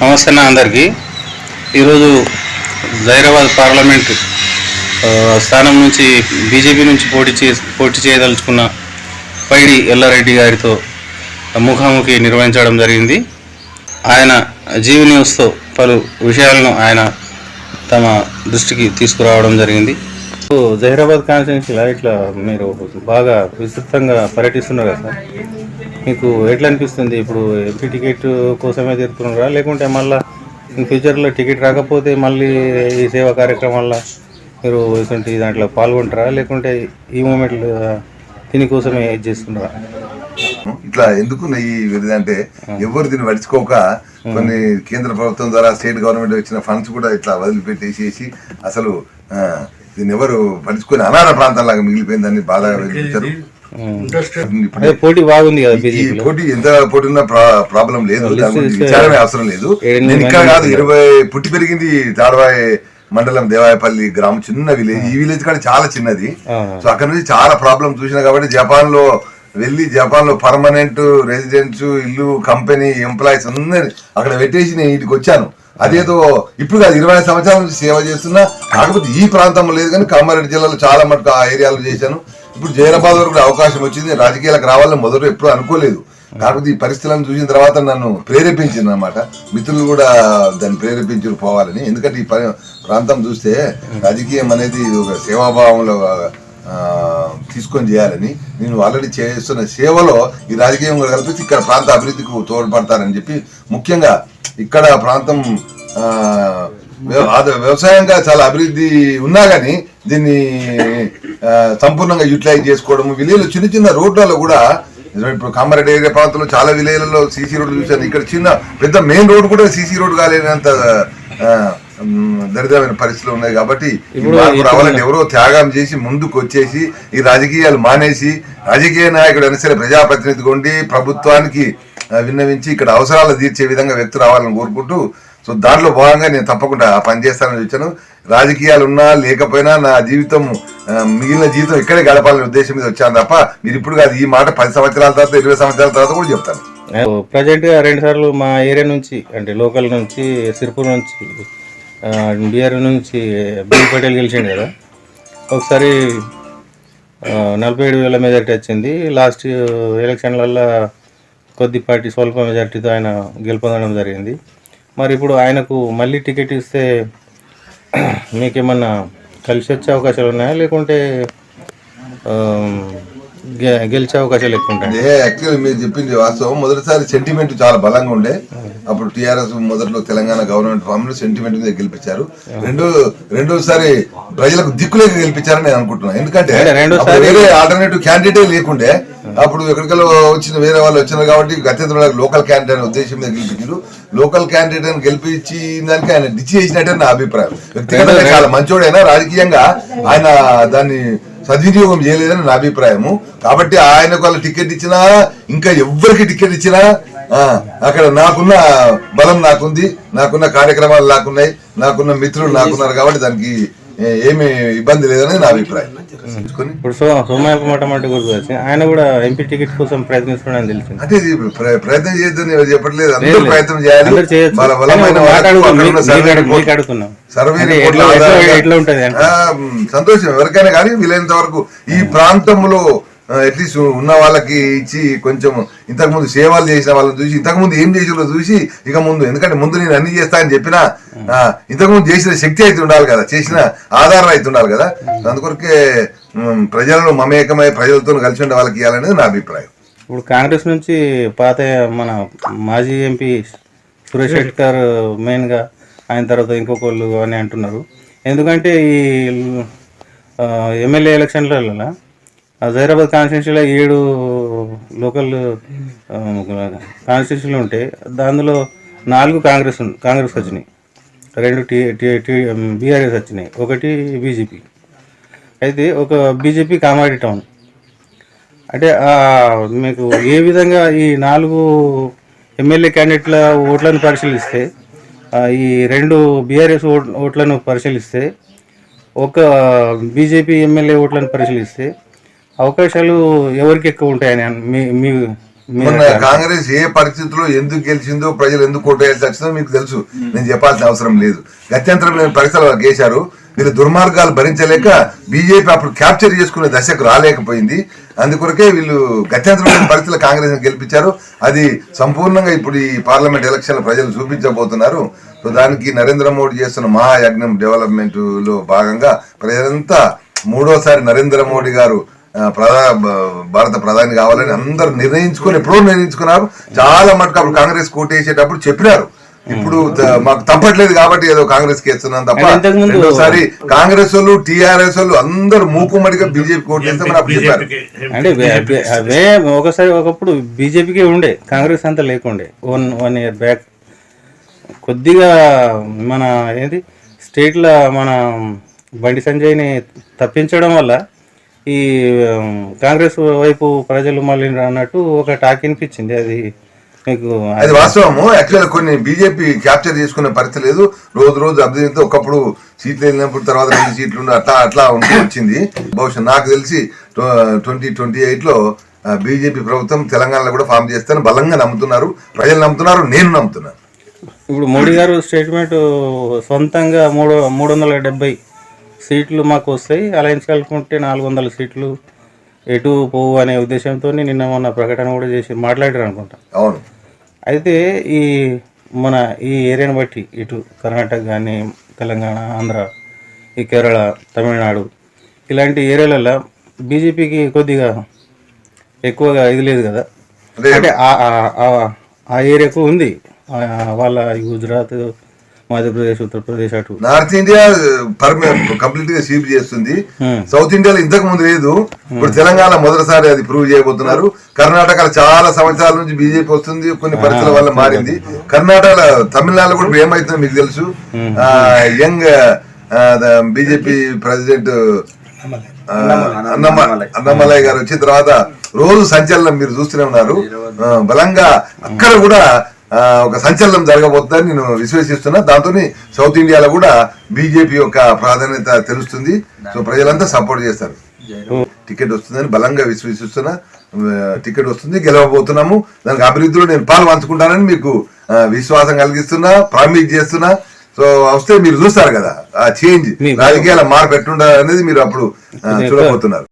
నమస్తే అందరికీ. ఈరోజు జైరాబాద్ పార్లమెంట్ స్థానం నుంచి బీజేపీ నుంచి పోటీ చేయదలుచుకున్న పైడి ఎల్లారెడ్డి గారితో ముఖాముఖి నిర్వహించడం జరిగింది. ఆయన జీవి న్యూస్తో పలు విషయాలను ఆయన తమ దృష్టికి తీసుకురావడం జరిగింది. జహీరాబాద్ కాన్స్టిట్యున్సీలో ఇట్లా మీరు బాగా విస్తృతంగా పర్యటిస్తున్నారు కదా సార్, మీకు ఎట్లా అనిపిస్తుంది? ఇప్పుడు ఎంపీ టికెట్ కోసమే తిరుగుతున్నారా, లేకుంటే మళ్ళీ ఫ్యూచర్లో టికెట్ రాకపోతే మళ్ళీ ఈ సేవా కార్యక్రమాల్లో మీరు ఇటువంటి దాంట్లో పాల్గొంటారా, లేకుంటే ఈ మూమెంట్లో దీనికోసమే ఇది చేస్తున్నారా? ఇట్లా ఎందుకు ఈ అంటే ఎవరు దీన్ని పడుచుకోక కొన్ని కేంద్ర ప్రభుత్వం ద్వారా స్టేట్ గవర్నమెంట్ వచ్చిన ఫండ్స్ కూడా ఇట్లా వదిలిపెట్టేసేసి అసలు దీన్ని ఎవరు పడుచుకొని అనాథ ప్రాంతాలాగా మిగిలిపోయిందని బాధగా వెలిపించారు. పోటీ బాగుంది కదా, ఈ పోటీ ఎంత పోటీ ఉన్నా ప్రాబ్లం లేదు, విచారమే అవసరం లేదు. నేను ఇక్కడ కాదు, 20 పుట్టి పెరిగింది తాడవాయి మండలం దేవాయపల్లి గ్రామం, చిన్న విలేజ్. ఈ విలేజ్ కానీ చాలా చిన్నది. సో అక్కడ నుంచి చాలా ప్రాబ్లం చూసినా కాబట్టి జపాన్ లో పర్మనెంట్ రెసిడెన్స్, ఇల్లు, కంపెనీ, ఎంప్లాయీస్ అందరి అక్కడ పెట్టేసి నేను ఇంటికి వచ్చాను. అదేదో ఇప్పుడు కాదు, 20 సంవత్సరాల నుంచి సేవ చేస్తున్నా. కాకపోతే ఈ ప్రాంతంలో లేదు, కానీ కామారెడ్డి జిల్లాలో చాలా మటుకు ఆ ఏరియాలో చేశాను. ఇప్పుడు జైరాబాద్ వరకు అవకాశం వచ్చింది. రాజకీయాలకు రావాలని మొదలు ఎప్పుడు అనుకోలేదు. కాకపోతే ఈ పరిస్థితులను చూసిన తర్వాత నన్ను ప్రేరేపించింది అన్నమాట. మిత్రులు కూడా దాన్ని ప్రేరేపించి పోవాలని. ఎందుకంటే ఈ ప్రాంతం చూస్తే రాజకీయం అనేది ఒక సేవాభావంలో తీసుకొని చేయాలని, నేను ఆల్రెడీ చేస్తున్న సేవలో ఈ రాజకీయం కూడా కలిపి ఇక్కడ ప్రాంత అభివృద్ధికి తోడ్పడతారని చెప్పి, ముఖ్యంగా ఇక్కడ ప్రాంతం వ్యవసాయంగా చాలా అభివృద్ధి ఉన్నా కానీ దీన్ని సంపూర్ణంగా యూటిలైజ్ చేసుకోవడం. విలేజ్లో చిన్న చిన్న రోడ్లలో కూడా, ఇప్పుడు కామారెడ్డి ఏరియా ప్రాంతంలో చాలా విలేజ్లలో సీసీ రోడ్లు చూశాను. ఇక్కడ చిన్న పెద్ద మెయిన్ రోడ్ కూడా సీసీ రోడ్ కాలేనంత దరిద్రమైన పరిస్థితులు ఉన్నాయి. కాబట్టి రావాలంటే ఎవరో త్యాగం చేసి ముందుకు వచ్చేసి ఈ రాజకీయాలు మానేసి, రాజకీయ నాయకుడు అయినా సరే ప్రజాప్రతినిధిగా ఉండి ప్రభుత్వానికి విన్నవించి ఇక్కడ అవసరాలు తీర్చే విధంగా వ్యక్తి రావాలని కోరుకుంటూ, సో దాంట్లో భాగంగా నేను తప్పకుండా పనిచేస్తానని వచ్చాను. రాజకీయాలు ఉన్నా లేకపోయినా నా జీవితం, మిగిలిన జీవితం ఇక్కడే గడపాలనే ఉద్దేశం మీద వచ్చాను తప్ప మీరు ఇప్పుడు కాదు, ఈ మాట 10 సంవత్సరాల తర్వాత 20 సంవత్సరాల తర్వాత కూడా చెప్తాను. ప్రజెంట్ గా 2 సార్లు మా ఏరియా నుంచి, అంటే లోకల్ నుంచి సిర్పూర్ నుంచి, బీఆర్ నుంచి బిల్ పటేల్ గెలిచిండు కదా. ఒకసారి 47,000 మెజార్టీ వచ్చింది. లాస్ట్ ఎలక్షన్లలో కొద్దిపాటి స్వల్ప మెజార్టీతో ఆయన గెలుపొందడం జరిగింది. మరి ఇప్పుడు ఆయనకు మళ్ళీ టికెట్ ఇస్తే మీకేమన్నా కలిసి వచ్చే అవకాశాలు ఉన్నాయా, లేకుంటే గెలిచే అవకాశాలు ఎక్కువ ఉంటాయి? యాక్చువల్లీ మీరు చెప్పింది వాస్తవం. మొదటిసారి సెంటిమెంట్ చాలా బలంగా ఉండే. అప్పుడు టీఆర్ఎస్ మొదట్లో తెలంగాణ గవర్నమెంట్ ఫామ్ లో సెంటిమెంట్ మీద గెలిపించారు. రెండోసారి ప్రజలకు దిక్కులేక గెలిపించారని నేను అనుకుంటున్నాను. ఎందుకంటే వేరే ఆల్టర్నేటివ్ క్యాండిడేటే లేకుండే. అప్పుడు ఎక్కడికల్లో వచ్చిన వేరే వాళ్ళు వచ్చినారు కాబట్టి గత్యంతరంలో లోకల్ క్యాండిడేట్ అనే ఉద్దేశం మీద గెలిపించారు. లోకల్ క్యాండిడేట్ అని గెలిపించి దానికి ఆయన డిచ్ చేసినట్టే నా అభిప్రాయం. వ్యక్తిగతంగా చాలా మంచోడైనా రాజకీయంగా ఆయన దాన్ని సద్వినియోగం చేయలేదని నా అభిప్రాయము. కాబట్టి ఆయనకు వాళ్ళు టికెట్ ఇచ్చినా, ఇంకా ఎవరికి టికెట్ ఇచ్చినా అక్కడ నాకున్న బలం నాకుంది, నాకున్న కార్యక్రమాలు నాకున్నాయి, నాకున్న మిత్రులు నాకున్నారు. కాబట్టి దానికి ఏమి ఇబ్బంది లేదని నా అభిప్రాయం. ఇప్పుడు సోమయ్య మొట్టమొదటి గురించి ఆయన కూడా ఎంపీ టికెట్ కోసం ప్రయత్నిస్తున్నాడని తెలిసింది. అంటే ఇది ప్రయత్నం చేయొద్దని ఎవరు చెప్పట్లేదు, అందరూ ప్రయత్నం చేయాలి. సంతోషం ఎవరికైనా కానీ వీలైనంత వరకు ఈ ప్రాంతంలో అట్లీస్ట్ ఉన్న వాళ్ళకి ఇచ్చి, కొంచెం ఇంతకుముందు సేవలు చేసిన వాళ్ళని చూసి, ఇంతకుముందు ఏం చేసినో చూసి, ఇక ముందు, ఎందుకంటే ముందు నేను అన్ని చేస్తా అని చెప్పినా ఇంతకుముందు చేసిన శక్తి అయితే ఉండాలి కదా, చేసిన ఆధారం అయితే ఉండాలి కదా. అందుకొరకే ప్రజలను మమేకమై ప్రజలతో కలిసి ఉండే వాళ్ళకి ఇవ్వాలనేది నా అభిప్రాయం. ఇప్పుడు కాంగ్రెస్ నుంచి పాత మన మాజీ ఎంపీ సురేష్ శెట్కర్ మెయిన్గా, ఆయన తర్వాత ఇంకొకళ్ళు అని అంటున్నారు. ఎందుకంటే ఈ ఎమ్మెల్యే ఎలక్షన్లలో జహీరాబాద్ కాన్స్టిట్యున్సీలో 7 లోకల్ కాన్స్టిట్యున్సీలు ఉంటే దానిలో 4 కాంగ్రెస్ వచ్చినాయి, 2 బీఆర్ఎస్ వచ్చినాయి, 1 బీజేపీ. అయితే ఒక బీజేపీ కామారెడ్డి టౌన్. అంటే మీకు ఏ విధంగా ఈ 4 ఎమ్మెల్యే క్యాండిడేట్ల ఓట్లను పరిశీలిస్తే, ఈ 2 బీఆర్ఎస్ ఓట్లను పరిశీలిస్తే, 1 బీజేపీ ఎమ్మెల్యే ఓట్లను పరిశీలిస్తే అవకాశాలు ఎవరికి ఎక్కువ ఉంటాయని మీ మొన్న కాంగ్రెస్ ఏ పరిస్థితుల్లో ఎందుకు గెలిచిందో, ప్రజలు ఎందుకు ఓటేయాల్సి వచ్చిందో మీకు తెలుసు, నేను చెప్పాల్సిన అవసరం లేదు. గత్యంతరం లేని పరిస్థితులు గేశారు. వీళ్ళు దుర్మార్గాలు భరించలేక బీజేపీ అప్పుడు క్యాప్చర్ చేసుకునే దశకు రాలేకపోయింది. అందుకొరకే వీళ్ళు గత్యంతరం లేని పరిస్థితుల్లో కాంగ్రెస్ గెలిపించారు. అది సంపూర్ణంగా ఇప్పుడు ఈ పార్లమెంట్ ఎలక్షన్ ప్రజలు చూపించబోతున్నారు. సో దానికి నరేంద్ర మోడీ చేస్తున్న మహాయజ్ఞం డెవలప్మెంట్ లో భాగంగా ప్రజలంతా మూడోసారి నరేంద్ర మోడీ గారు భారత ప్రధాని కావాలని అందరూ ఎప్పుడో నిర్ణయించుకున్నారు. చాలా మటుకు అప్పుడు కాంగ్రెస్ కోటేసేటప్పుడు చెప్పినారు. ఇప్పుడు మాకు తప్పట్లేదు కాబట్టి ఏదో కాంగ్రెస్ కి వేస్తున్నాం తప్ప, రెండోసారి కాంగ్రెస్ వాళ్ళు, టీఆర్ఎస్ వాళ్ళు అందరూ మూకుమ్మడిగా బీజేపీ కోటేస్తామని అప్పుడు చెప్పారు. అంటే ఒకప్పుడు బీజేపీకి ఉండే, కాంగ్రెస్ అంతా లేకుండే. 1 year బ్యాక్ కొద్దిగా మన ఏంటి స్టేట్లో మన బండి సంజయ్ని తప్పించడం వల్ల ఈ కాంగ్రెస్ వైపు ప్రజలు మళ్ళీ అన్నట్టు ఒక టాక్ వినిపించింది. అది వాస్తవము. యాక్చువల్ కొన్ని బీజేపీ క్యాప్చర్ చేసుకునే పరిస్థితి లేదు. రోజు అభివృద్ధితో ఒకప్పుడు సీట్లు వెళ్ళినప్పుడు తర్వాత 2 సీట్లు అట్లా ఉంటూ వచ్చింది. బహుశా నాకు తెలిసి 2028లో బీజేపీ ప్రభుత్వం తెలంగాణలో కూడా ఫామ్ చేస్తారని బలంగా నమ్ముతున్నారు, ప్రజలు నమ్ముతున్నారు, నేను నమ్ముతున్నాను. ఇప్పుడు మోడీ గారు స్టేట్మెంట్ సొంతంగా 370 సీట్లు మాకు వస్తాయి, అలయన్స్ కలుపుకుంటే 400 సీట్లు ఎటు పోవు అనే ఉద్దేశంతో నిన్న మొన్న ప్రకటన కూడా చేసి మాట్లాడారు అనుకుంటా. అవును. అయితే మన ఈ ఏరియాని బట్టి ఇటు కర్ణాటక కానీ, తెలంగాణ, ఆంధ్ర, ఈ కేరళ, తమిళనాడు ఇలాంటి ఏరియాలలో బీజేపీకి కొద్దిగా ఎక్కువగా ఇది లేదు కదా. అంటే ఆ ఏరియాకు ఉంది వాళ్ళ గుజరాత్, మధ్యప్రదేశ్, ఉత్తరప్రదేశ్, అటు నార్త్ ఇండియా కంప్లీట్ గా స్వీప్ చేస్తుంది. సౌత్ ఇండియాలో ఇంతకు ముందు లేదు, ఇప్పుడు తెలంగాణ మొదటిసారి అది ప్రూవ్ చేయబోతున్నారు. కర్ణాటకలో చాలా సంవత్సరాల నుంచి బీజేపీ వస్తుంది, కొన్ని పరిస్థితుల వల్ల మారింది. కర్ణాటకలో, తమిళనాడులో కూడా ఏమైతుందో మీకు తెలుసు. యంగ్ బీజేపీ ప్రెసిడెంట్ అన్నమలై గారు వచ్చిన తర్వాత రోజు సంచలనం మీరు చూస్తూనే ఉన్నారు. బలంగా అక్కడ కూడా ఒక సంచలనం జరగబోతుందని నేను విశ్వసిస్తున్నా. దాంతో సౌత్ ఇండియాలో కూడా బీజేపీ యొక్క ప్రాధాన్యత తెలుస్తుంది. సో ప్రజలంతా సపోర్ట్ చేస్తారు. టికెట్ వస్తుందని బలంగా విశ్వసిస్తున్నా. టికెట్ వస్తుంది, గెలవబోతున్నాము. దానికి అభివృద్ధిలో నేను పాలు పంచుకుంటానని మీకు విశ్వాసం కలిగిస్తున్నా, ప్రామిస్ చేస్తున్నా. సో వస్తే మీరు చూస్తారు కదా ఆ చేంజ్, రాజకీయాల మార్పు ఎట్లుండాలి అనేది మీరు అప్పుడు చూడబోతున్నారు.